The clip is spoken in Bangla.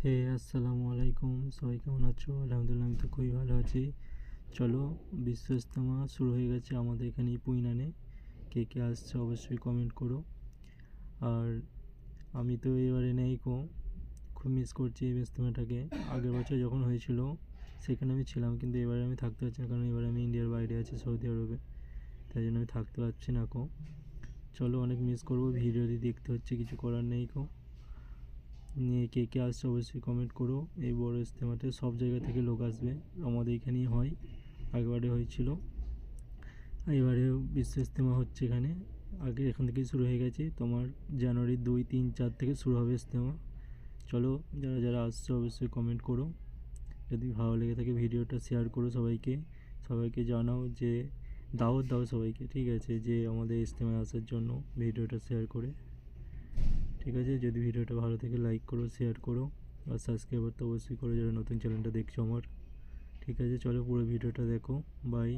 হে আসসালামু আলাইকুম, সবাই কেমন আছো? আলহামদুলিল্লাহ, আমি তো খুবই ভালো আছি। চলো, বিশ্ব ইজতেমা শুরু হয়ে গেছে আমাদের এখানে পুইনানে। কে কে আসছে অবশ্যই কমেন্ট করো। আর আমি তো এবারে নেই খুব মিস করছি এই ইজতেমাটাকে। আগের বছর যখন হয়েছিল সেখানে আমি ছিলাম, কিন্তু এবারে আমি থাকতে পারছি না, কারণ এবারে আমি ইন্ডিয়ার বাইরে আছি, সৌদি আরবে। তাই জন্য আমি থাকতে পারছি না চলো, অনেক মিস করবো, ভিডিও দিয়ে দেখতে হচ্ছে, কিছু করার নেই নিয়ে কে কে আসছে অবশ্যই কমেন্ট করো। এই বড় ইজতেমাতে সব জায়গা থেকে লোক আসবে, আমাদের এখানেই হয়, আগেবারে হয়েছিল, এবারেও বিশ্ব ইজতেমা হচ্ছে এখানে। আগে এখান থেকেই শুরু হয়ে গেছে, তোমার জানুয়ারি 2, 3, 4 থেকে শুরু হবে ইজতেমা। চলো, যারা যারা আসছে অবশ্যই কমেন্ট করো। যদি ভালো লেগে থাকে ভিডিওটা শেয়ার করো, সবাইকে সবাইকে জানাও যে দাওয়াত দাও সবাইকে, ঠিক আছে, যে আমাদের ইজতেমায় আসার জন্য ভিডিওটা শেয়ার করে। ঠিক আছে, যদি ভিডিওটা ভালো থেকে লাইক করো, শেয়ার করো, আর সাবস্ক্রাইব তো অবশ্যই করো যারা নতুন চ্যানেলটা দেখছো আমার। ঠিক আছে, চলো পুরো ভিডিওটা দেখো। বাই।